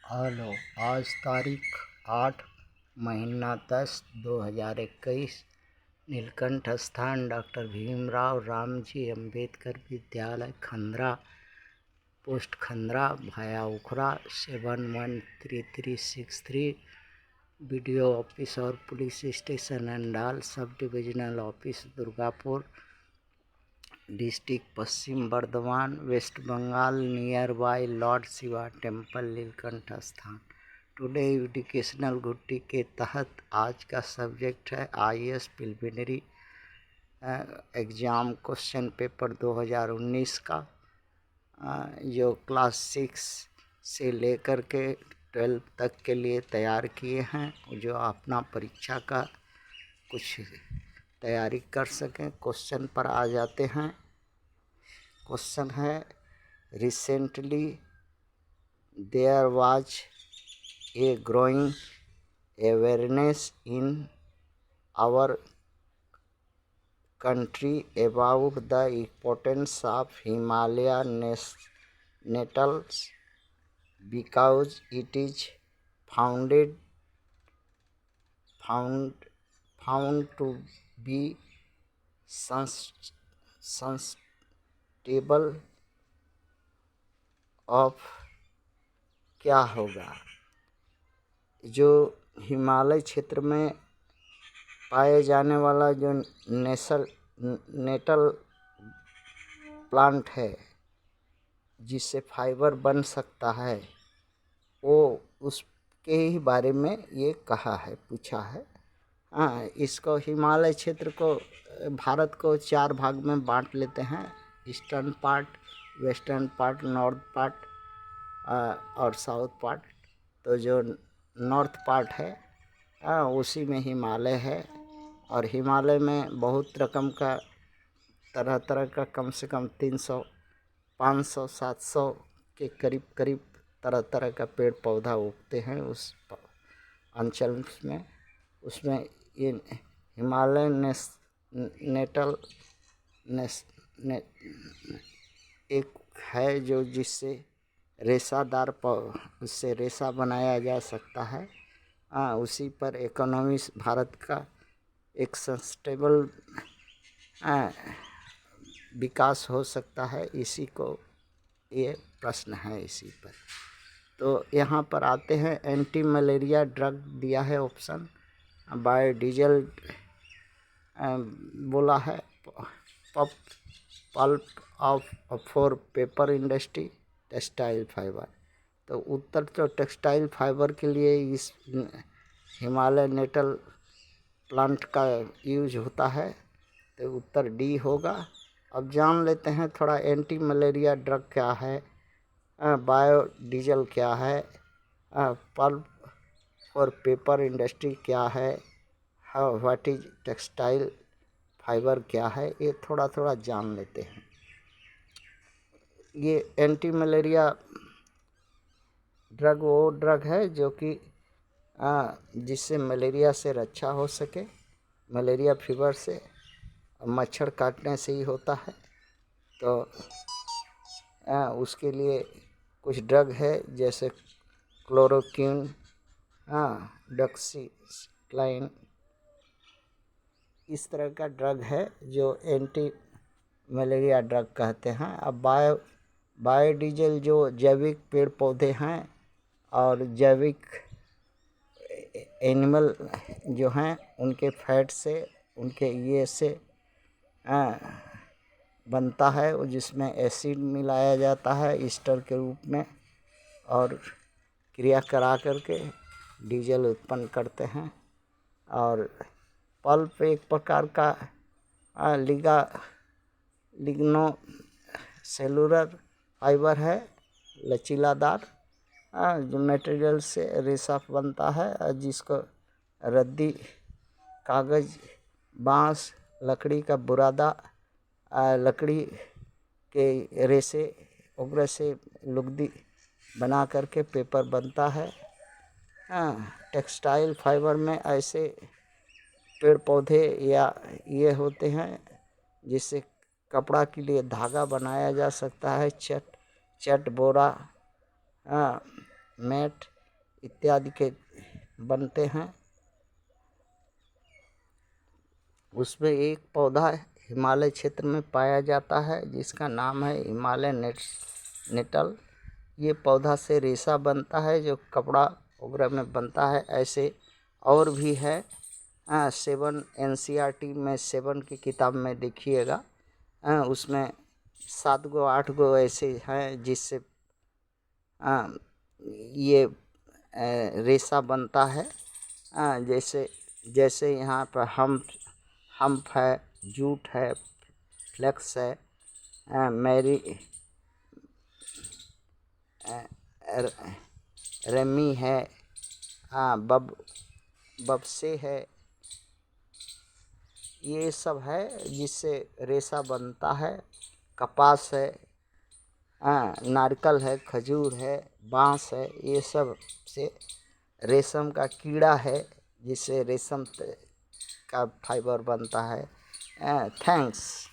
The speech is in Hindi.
हेलो, आज तारीख 8 महीना 10 2021। नीलकंठ स्थान डॉक्टर भीमराव रामजी अंबेडकर विद्यालय खंद्रा, पोस्ट खंद्रा, भाया उखरा 713363। बीडीओ ऑफिस और police station Andal, sub divisional office Durgapur, district Paschim Bardhaman, west Bengal, near by lord Shiva temple, Nilkanth Sthan. Today educational गुट्टी के तहत आज का सब्जेक्ट है IAS preliminary exam question paper 2019 का, जो क्लास 6 से लेकर के 12 तक के लिए तैयार किए हैं, जो अपना परीक्षा का कुछ तैयारी कर सकें। क्वेश्चन पर आ जाते हैं। क्वेश्चन है, recently there was a growing awareness in our country about the importance of Himalayan nettles because it is found to be sustainable of क्या होगा। जो हिमालय क्षेत्र में पाए जाने वाला जो नेटल प्लांट है, जिससे फाइबर बन सकता है, वो उसके ही बारे में ये कहा है, पूछा है। इसको हिमालय क्षेत्र को, भारत को 4 भाग में बांट लेते हैं, eastern part, western part, north part और साउथ पार्ट। तो जो नॉर्थ पार्ट है, उसी में हिमालय है। और हिमालय में बहुत रकम का, तरह तरह का, कम से कम 300, 500, 700 के करीब तरह तरह का पेड़ पौधा उगते हैं उस अंचल में। उसमें ये हिमालय नेटल एक है, जो जिससे रेसादार उससे रेसा बनाया जा सकता है। उसी पर इकोनॉमी भारत का एक सस्टेनेबल विकास हो सकता है। इसी को ये प्रश्न है इसी पर। तो यहाँ पर आते हैं, एंटी मलेरिया ड्रग दिया है ऑप्शन, बायोडीजल बोला है, pulp of for paper industry, textile fibre. तो उत्तर तो टेक्सटाइल फाइबर के लिए इस हिमालय नेटल प्लांट का यूज होता है, तो उत्तर डी होगा। अब जान लेते हैं थोड़ा, एंटी मलेरिया ड्रग क्या है, बायोडीजल क्या है, पल्प और पेपर इंडस्ट्री क्या है, व्हाट इज टेक्सटाइल फाइबर क्या है, ये थोड़ा थोड़ा जान लेते हैं। ये एंटी मलेरिया ड्रग वो ड्रग है जो कि जिससे मलेरिया से रक्षा हो सके, मलेरिया फीवर से, मच्छर काटने से ही होता है। तो उसके लिए कुछ ड्रग है, जैसे क्लोरोक्विन, डॉक्सीसाइक्लाइन, इस तरह का ड्रग है जो एंटी मलेरिया ड्रग कहते हैं। अब बायोडीजल जो जैविक पेड़ पौधे हैं और जैविक एनिमल जो हैं, उनके फैट से, उनके ये से बनता है, जिसमें एसिड मिलाया जाता है ईस्टर के रूप में, और क्रिया करा करके डीजल उत्पन्न करते हैं। और पल्प एक प्रकार का लिग्नो सेलुलर फाइबर है, लचीलादार, जो मटेरियल से रेसा बनता है, जिसको रद्दी, कागज़, बांस, लकड़ी का बुरादा, लकड़ी के रेसे वगैरह से लुगदी बना करके पेपर बनता है। टेक्सटाइल फाइबर में ऐसे पेड़ पौधे या ये होते हैं जिससे कपड़ा के लिए धागा बनाया जा सकता है, चट बोरा, मैट, इत्यादि के बनते हैं। उसमें एक पौधा हिमालय क्षेत्र में पाया जाता है जिसका नाम है हिमालय नेटल। ये पौधा से रेशा बनता है जो कपड़ा वगैरह में बनता है। ऐसे और भी है। 7 NCERT में 7 की किताब में देखिएगा, उसमें 7 गो 8 गो ऐसे हैं जिससे ये रेशा बनता है। जैसे यहाँ पर हम्प है, जूट है, फ्लेक्स है, रेमी है, बबसे है। ये सब है जिससे रेशा बनता है। कपास है, नारियल है, खजूर है, बांस है। ये सब से रेशम का कीड़ा है जिससे रेशम का फाइबर बनता है। थैंक्स।